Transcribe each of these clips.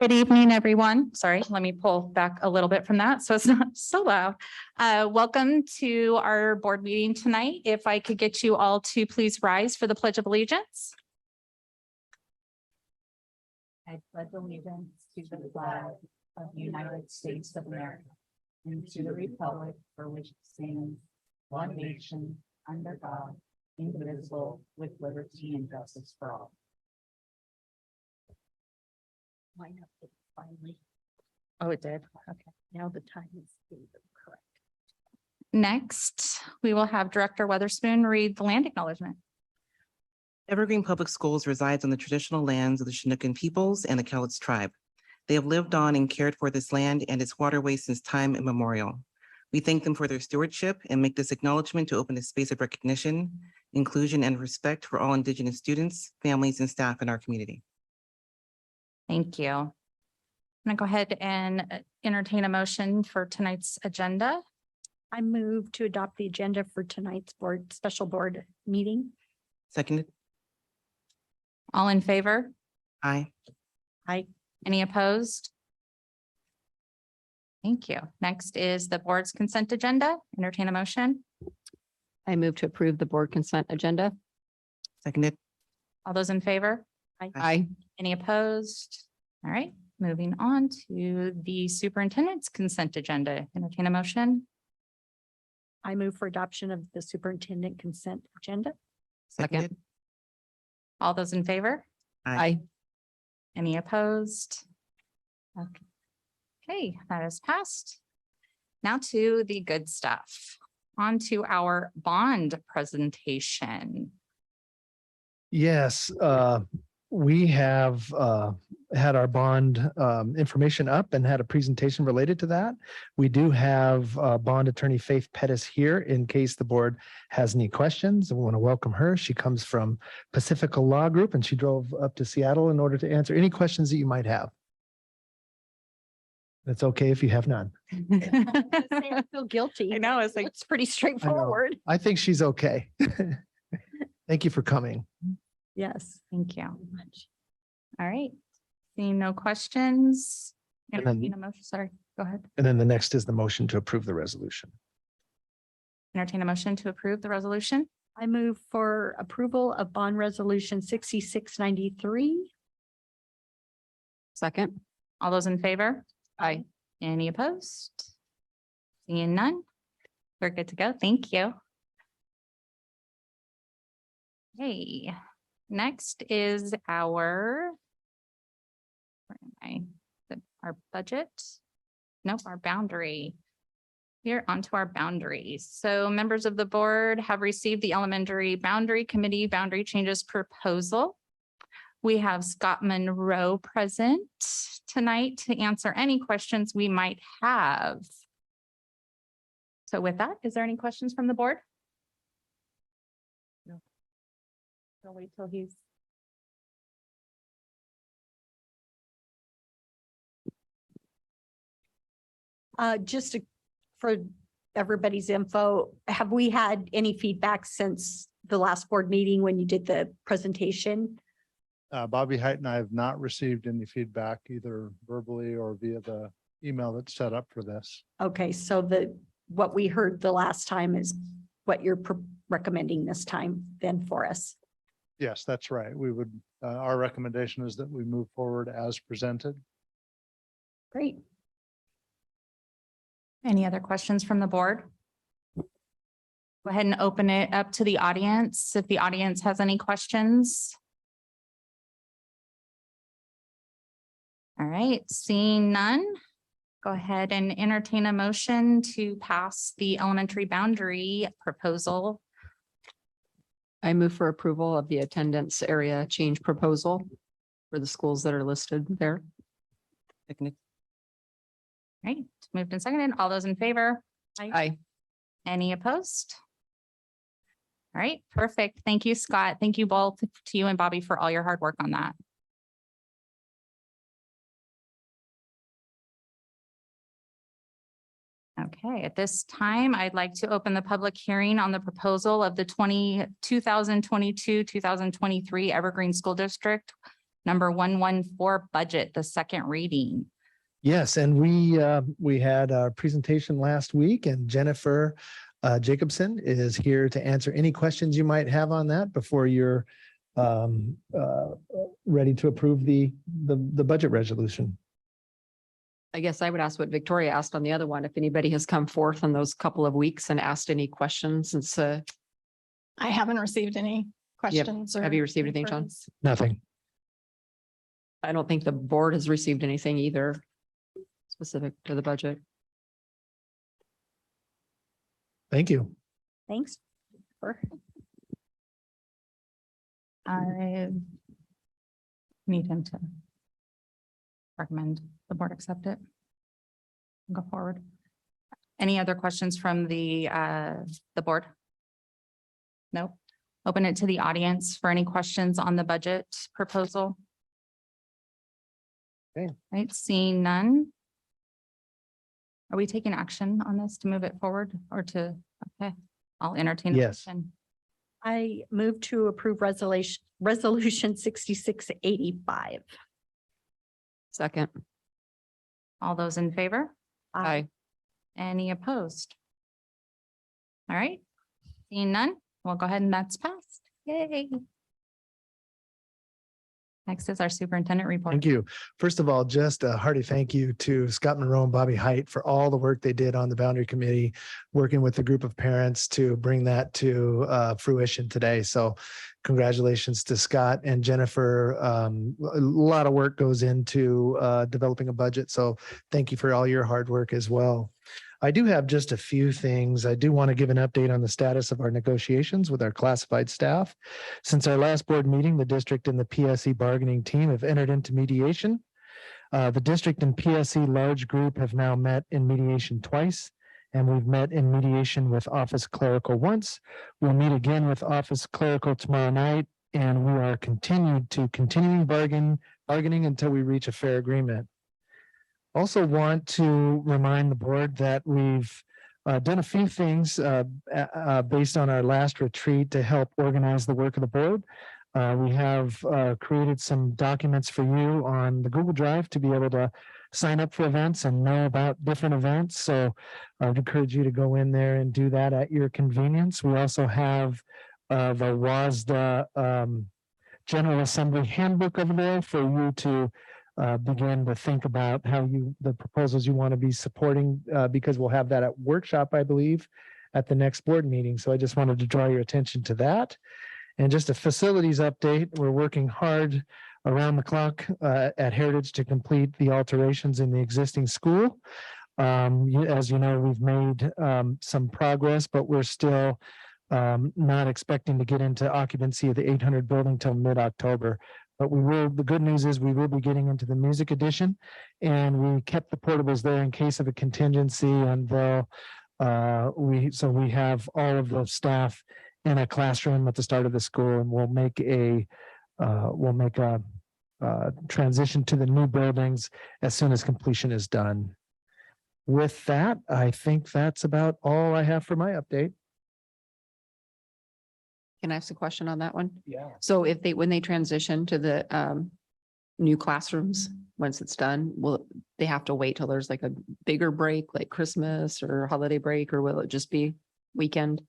Good evening, everyone. Sorry, let me pull back a little bit from that so it's not so loud. Welcome to our board meeting tonight. If I could get you all to please rise for the Pledge of Allegiance. I pledge allegiance to the flag of the United States of America and to the republic for which it stands, one nation, under God, indivisible, with liberty and justice for all. Line up it finally. Oh, it did. Okay. Now the time is correct. Next, we will have Director Weatherspoon read the land acknowledgement. Evergreen Public Schools resides on the traditional lands of the Chinookan peoples and the Cowlitz tribe. They have lived on and cared for this land and its waterways since time immemorial. We thank them for their stewardship and make this acknowledgement to open a space of recognition, inclusion, and respect for all Indigenous students, families, and staff in our community. Thank you. I'm going to go ahead and entertain a motion for tonight's agenda. I move to adopt the agenda for tonight's special board meeting. Seconded. All in favor? Aye. Aye. Any opposed? Thank you. Next is the board's consent agenda. Entertain a motion. I move to approve the board consent agenda. Seconded. All those in favor? Aye. Any opposed? All right, moving on to the superintendent's consent agenda. Entertain a motion. I move for adoption of the superintendent consent agenda. Seconded. All those in favor? Aye. Any opposed? Okay, that is passed. Now to the good stuff. On to our bond presentation. Yes, we have had our bond information up and had a presentation related to that. We do have bond attorney Faith Pettis here in case the board has any questions. I want to welcome her. She comes from Pacifica Law Group and she drove up to Seattle in order to answer any questions that you might have. It's okay if you have none. I feel guilty. I know, it's like, It's pretty straightforward. I think she's okay. Thank you for coming. Yes. thank you. All right, seeing no questions. And then- Entertain a motion, sorry, go ahead. And then the next is the motion to approve the resolution. Entertain a motion to approve the resolution. I move for approval of bond resolution 6693. Second. All those in favor? Aye. Any opposed? Seeing none? We're good to go. Thank you. Hey, next is our, where am I? Our budget? Nope, our boundary. Here onto our boundaries. So members of the board have received the elementary boundary committee boundary changes proposal. We have Scott Monroe present tonight to answer any questions we might have. So with that, is there any questions from the board? No. I'll wait till he's. For everybody's info, have we had any feedback since the last board meeting when you did the presentation? Bobby Height and I have not received any feedback either verbally or via the email that's set up for this. Okay, so what we heard the last time is what you're recommending this time then for us. Yes, that's right. We would, our recommendation is that we move forward as presented. Great. Any other questions from the board? Go ahead and open it up to the audience. If the audience has any questions. All right, seeing none, go ahead and entertain a motion to pass the elementary boundary proposal. I move for approval of the attendance area change proposal for the schools that are listed there. Seconded. All right, moved and seconded. All those in favor? Aye. Any opposed? All right, perfect. Thank you, Scott. Thank you both to you and Bobby for all your hard work on that. Okay, at this time, I'd like to open the public hearing on the proposal of the 2022-2023 Evergreen School District number 114 budget, the second reading. Yes, and we had our presentation last week, and Jennifer Jacobson is here to answer any questions you might have on that before you're ready to approve the budget resolution. I guess I would ask what Victoria asked on the other one, if anybody has come forth in those couple of weeks and asked any questions since, I haven't received any questions. have or you received anything, John? inquiries. Nothing. I don't think the board has received anything either specific to the budget. Thank you. Thanks. I need him to recommend the board accept it. Go forward. Any other questions from the board? No. Open it to the audience for any questions on the budget proposal. Okay. Right, seeing none. Are we taking action on this to move it forward or to, okay, I'll entertain. a Yes. motion. I move to approve resolution 6685. Second, All those in favor? aye. Any opposed? All right, seeing none, we'll go ahead and that's passed. Yay. Next is our superintendent report. Thank you. First of all, just a hearty thank you to Scott Monroe and Bobby Height for all the work they did on the boundary committee, working with the group of parents to bring that to fruition today. So congratulations to Scott and Jennifer. A lot of work goes into developing a budget. So thank you for all your hard work as well. I do have just a few things. I do want to give an update on the status of our negotiations with our classified staff. Since our last board meeting, the district and the PSE bargaining team have entered into mediation. The district and PSE large group have now met in mediation twice, and we've met in mediation with office clerical once. We'll meet again with office clerical tomorrow night, and we are continuing bargaining until we reach a fair agreement. Also want to remind the board that we've done a few things based on our last retreat to help organize the work of the board. We have created some documents for you on the Google Drive to be able to sign up for events and know about different events. So I'd encourage you to go in there and do that at your convenience. We also have the WASDA General Assembly Handbook over there for you to begin to think about how the proposals you want to be supporting, because we'll have that at workshop, I believe, at the next board meeting. So I just wanted to draw your attention to that. And just a facilities update, we're working hard around the clock at Heritage to complete the alterations in the existing school. As you know, we've made some progress, but we're still not expecting to get into occupancy of the 800 building till mid-October. But the good news is we will be getting into the music edition, and we kept the portables there in case of a contingency, and we have all of the staff in a classroom at the start of the school, and we'll make a transition to the new buildings as soon as completion is done. With that, I think that's about all I have for my update. Can I ask a question on that one? Yeah. So when they transition to the new classrooms, once it's done, will they have to wait till there's like a bigger break, like Christmas or holiday break, or will it just be weekend?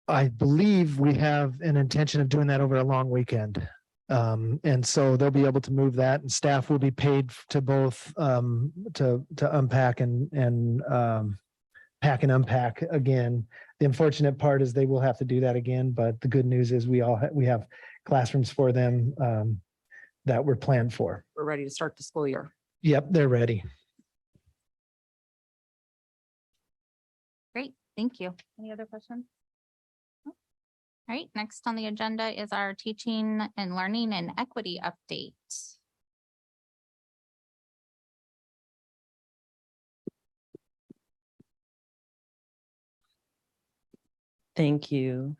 I believe we have an intention of doing that over a long weekend. And so they'll be able to move that, and staff will be paid to both to unpack and pack and unpack again. The unfortunate part is they will have to do that again, but the good news is we have classrooms for them that were planned for. We're ready to start the school year. Yep, they're ready. Great, thank you. Any other questions? No? All right, next on the agenda is our teaching and learning and equity update. Thank you.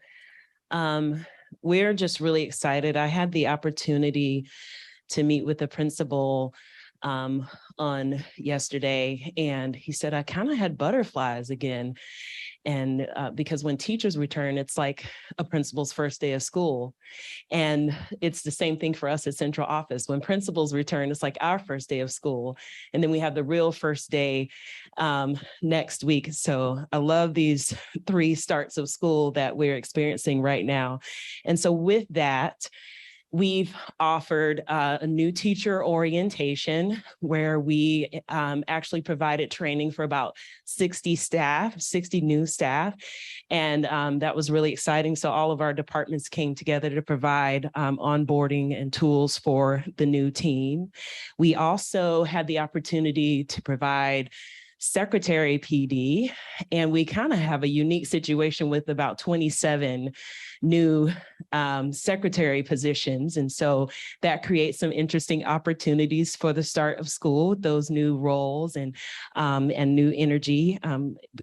We're just really excited. I had the opportunity to meet with the principal on yesterday, and he said, I kind of had butterflies again. And because when teachers return, it's like a principal's first day of school. And it's the same thing for us at central office. When principals return, it's like our first day of school. And then we have the real first day next week. So I love these 3 starts of school that we're experiencing right now. And so with that, we've offered a new teacher orientation where we actually provided training for about 60 new staff. And that was really exciting. So all of our departments came together to provide onboarding and tools for the new team. We also had the opportunity to provide secretary PD, and we kind of have a unique situation with about 27 new secretary positions. And so that creates some interesting opportunities for the start of school with those new roles and new energy.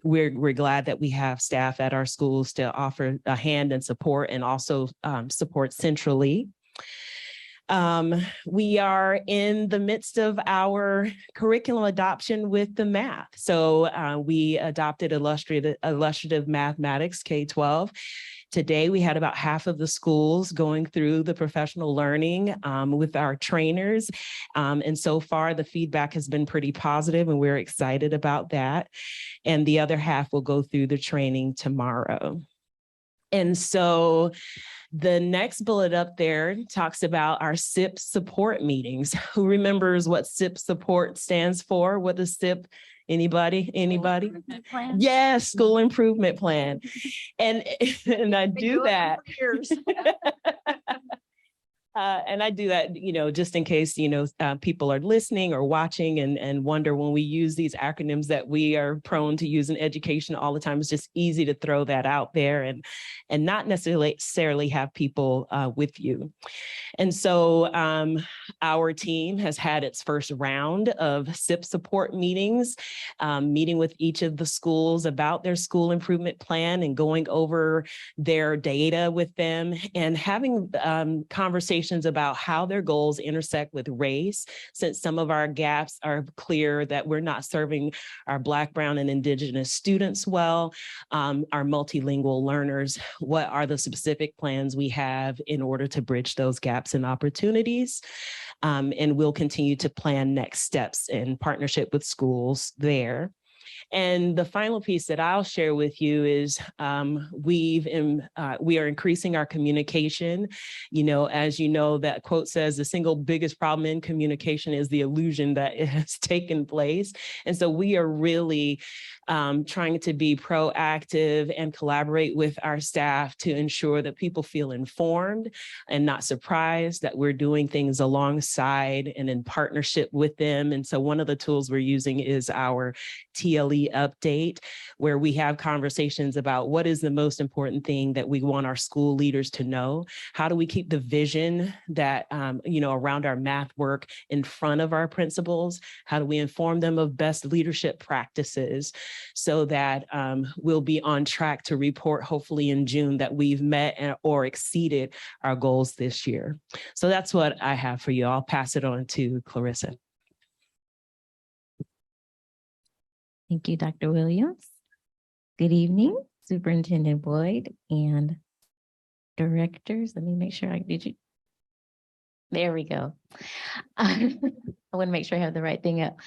We're glad that we have staff at our schools to offer a hand and support, and also support centrally. We are in the midst of our curriculum adoption with the math. So we adopted illustrative mathematics K-12. Today, we had about half of the schools going through the professional learning with our trainers. And so far, the feedback has been pretty positive, and we're excited about that. And the other half will go through the training tomorrow. And so the next bullet up there talks about our SIP support meetings. Who remembers what SIP support stands for? What does SIP? Anybody? Yes, school improvement plan. And I do that. And I do that, just in case, people are listening or watching and wonder, when we use these acronyms that we are prone to use in education all the time, it's just easy to throw that out there and not necessarily have people with you. And so our team has had its first round of SIP support meetings, meeting with each of the schools about their school improvement plan and going over their data with them, and having conversations about how their goals intersect with race, since some of our gaps are clear that we're not serving our Black, Brown, and Indigenous students well, our multilingual learners. What are the specific plans we have in order to bridge those gaps and opportunities? And we'll continue to plan next steps in partnership with schools there. And the final piece that I'll share with you is we are increasing our communication. As you know, that quote says the single biggest problem in communication is the illusion that it has taken place. And so we are really trying to be proactive and collaborate with our staff to ensure that people feel informed and not surprised, that we're doing things alongside and in partnership with them. And so one of the tools we're using is our TLE update, where we have conversations about what is the most important thing that we want our school leaders to know. How do we keep the vision that, around our math work in front of our principals? How do we inform them of best leadership practices so that we'll be on track to report, hopefully in June, that we've met or exceeded our goals this year? So that's what I have for you. I'll pass it on to Clarissa. Thank you, Dr. Williams. Good evening, Superintendent Boyd and directors. Let me make sure there we go. I want to make sure I have the right thing up.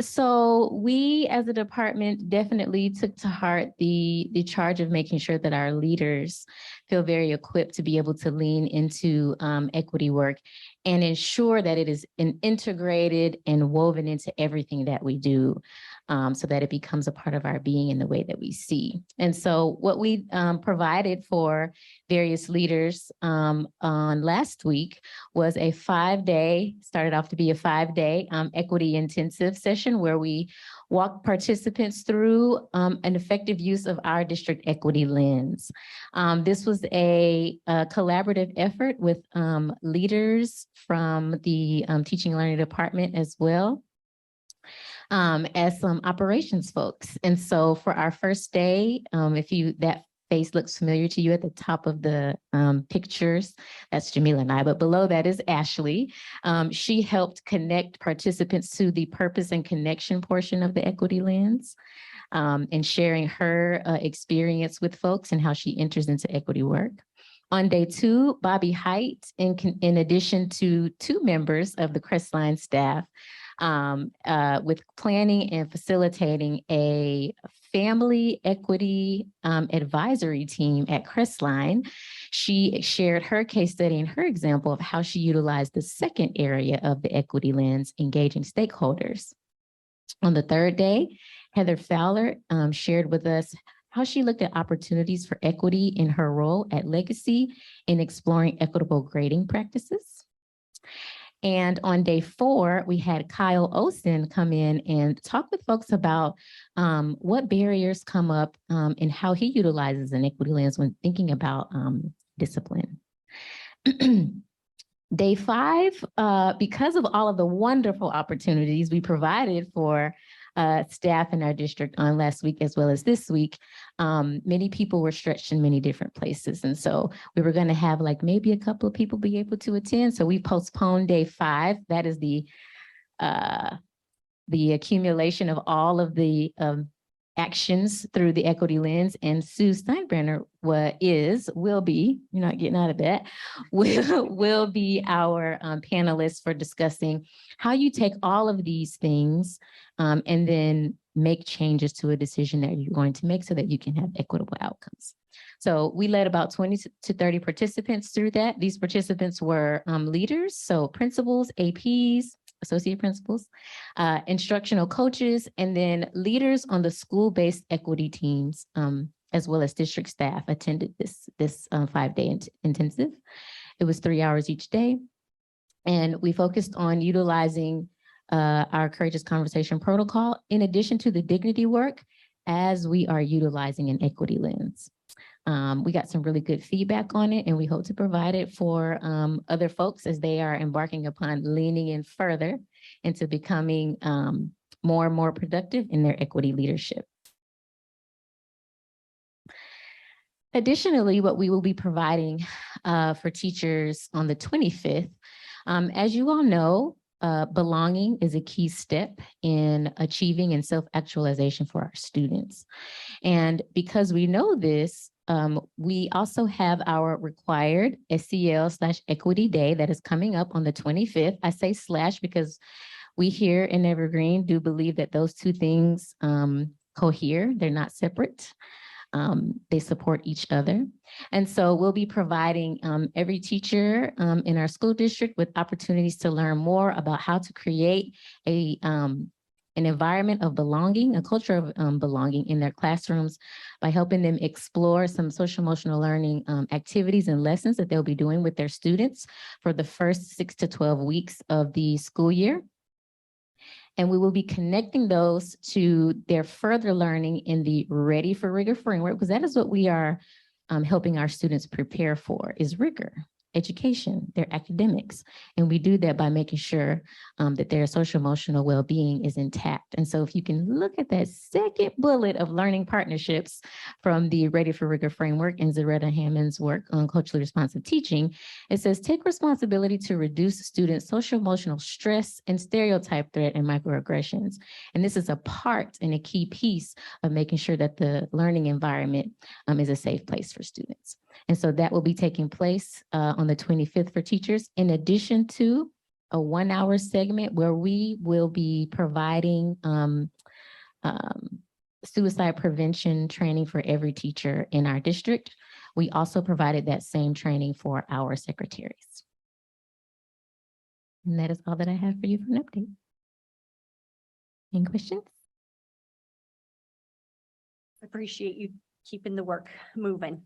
So we as a department definitely took to heart the charge of making sure that our leaders feel very equipped to be able to lean into equity work and ensure that it is integrated and woven into everything that we do, so that it becomes a part of our being in the way that we see. And so what we provided for various leaders on last week was started off to be a 5-day equity intensive session where we walked participants through an effective use of our district equity lens. This was a collaborative effort with leaders from the teaching and learning department as well, as some operations folks. And so for our first day, that face looks familiar to you at the top of the pictures. That's Jamila and I, but below that is Ashley. She helped connect participants to the purpose and connection portion of the equity lens, and sharing her experience with folks and how she enters into equity work. On day 2, Bobby Height, in addition to 2 members of the Crestline staff, with planning and facilitating a family equity advisory team at Crestline. She shared her case study and her example of how she utilized the second area of the equity lens, engaging stakeholders. On the 3rd day, Heather Fowler shared with us how she looked at opportunities for equity in her role at Legacy in exploring equitable grading practices. And on day 4, we had Kyle Olson come in and talk with folks about what barriers come up and how he utilizes an equity lens when thinking about discipline. Day 5, because of all of the wonderful opportunities we provided for staff in our district on last week as well as this week, many people were stretched in many different places. And so we were going to have like maybe a couple of people be able to attend. So we postponed day 5. That is the accumulation of all of the actions through the equity lens. And Sue Steinbrenner will be, you're not getting out of that, will be our panelist for discussing how you take all of these things and then make changes to a decision that you're going to make so that you can have equitable outcomes. So we led about 20 to 30 participants through that. These participants were leaders, so principals, APs, associate principals, instructional coaches, and then leaders on the school-based equity teams, as well as district staff attended this 5-day intensive. It was 3 hours each day. And we focused on utilizing our Courageous Conversation protocol in addition to the dignity work as we are utilizing an equity lens. We got some really good feedback on it, and we hope to provide it for other folks as they are embarking upon leaning in further into becoming more and more productive in their equity leadership. Additionally, what we will be providing for teachers on the 25th, as you all know, belonging is a key step in achieving and self-actualization for our students. And because we know this, we also have our required SEL/Equity Day that is coming up on the 25th. I say slash because we here in Evergreen do believe that those two things cohere. They're not separate. They support each other. And so we'll be providing every teacher in our school district with opportunities to learn more about how to create an environment of belonging, a culture of belonging in their classrooms by helping them explore some social emotional learning activities and lessons that they'll be doing with their students for the first 6 to 12 weeks of the school year. And we will be connecting those to their further learning in the Ready for Rigor framework, because that is what we are helping our students prepare for, is rigor, education, their academics. And we do that by making sure that their social emotional well-being is intact. And so if you can look at that second bullet of learning partnerships from the Ready for Rigor framework and Zaretta Hammond's work on culturally responsive teaching, it says, take responsibility to reduce students' social emotional stress and stereotype threat and microaggressions. And this is a part and a key piece of making sure that the learning environment is a safe place for students. And so that will be taking place on the 25th for teachers, in addition to a 1-hour segment where we will be providing suicide prevention training for every teacher in our district. We also provided that same training for our secretaries. And that is all that I have for you for an update. Any questions? Appreciate you keeping the work moving.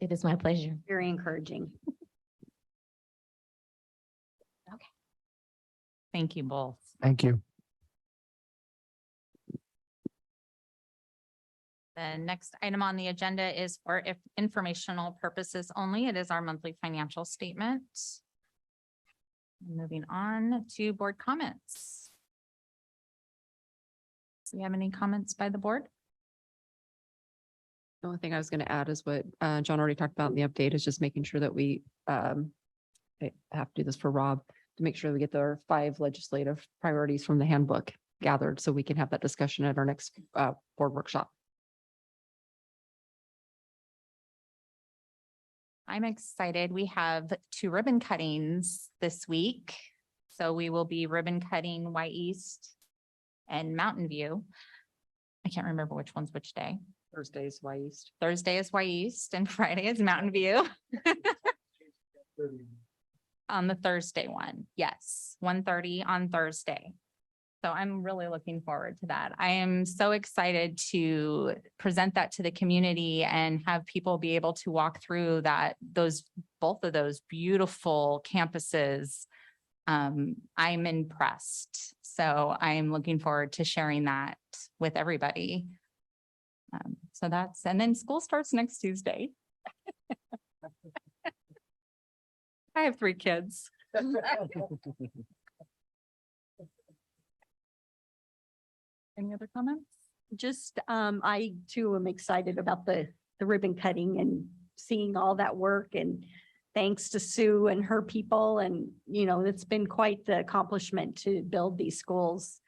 It is my pleasure. Very encouraging. Thank you both. Thank you. The next item on the agenda is for informational purposes only. It is our monthly financial statement. Moving on to board comments. Do we have any comments by the board? The only thing I was going to add is what John already talked about in the update is just making sure that we I have to do this for Rob to make sure we get their 5 legislative priorities from the handbook gathered so we can have that discussion at our next board workshop. I'm excited. We have 2 ribbon cuttings this week. So we will be ribbon cutting Y East and Mountain View. I can't remember which one's which day. Thursdays, Y East. Thursday is Y East and Friday is Mountain View. On the Thursday one, yes, 1:30 on Thursday. So I'm really looking forward to that. I am so excited to present that to the community and have people be able to walk through both of those beautiful campuses. I'm impressed. So I'm looking forward to sharing that with everybody. And then school starts next Tuesday. I have 3 kids. Any other comments? Just, I too am excited about the ribbon cutting and seeing all that work, and thanks to Sue and her people. And, it's been quite the accomplishment to build these schools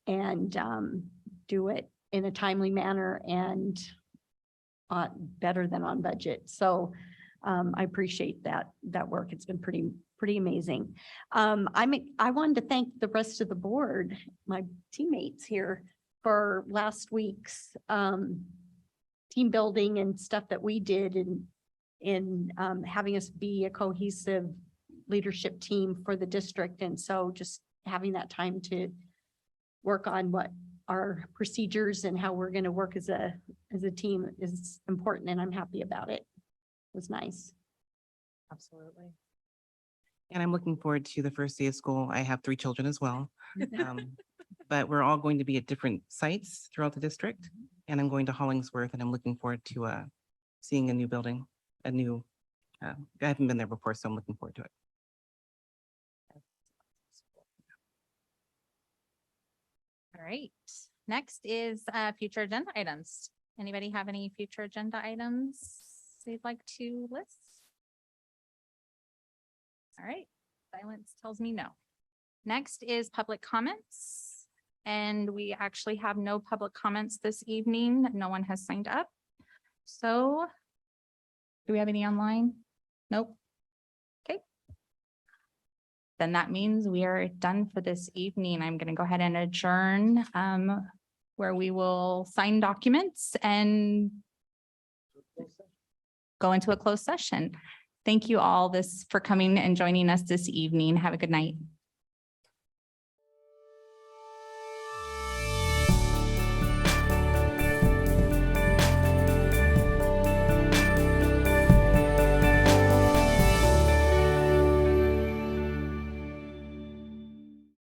and do it in a timely manner and better than on budget. So I appreciate that work. It's been pretty amazing. I wanted to thank the rest of the board, my teammates here, for last week's team building and stuff that we did in having us be a cohesive leadership team for the district. And so just having that time to work on what our procedures and how we're going to work as a team is important, and I'm happy about it. It was nice. Absolutely. And I'm looking forward to the first day of school. I have 3 children as well. But we're all going to be at different sites throughout the district. And I'm going to Hollingsworth, and I'm looking forward to seeing a new building, I haven't been there before, so I'm looking forward to it. All right. Next is future agenda items. Anybody have any future agenda items they'd like to list? All right. Silence tells me no. Next is public comments. And we actually have no public comments this evening. No one has signed up. So do we have any online? Nope. Okay. Then that means we are done for this evening. I'm going to go ahead and adjourn where we will sign documents and go into a closed session. Thank you all for coming and joining us this evening. Have a good night.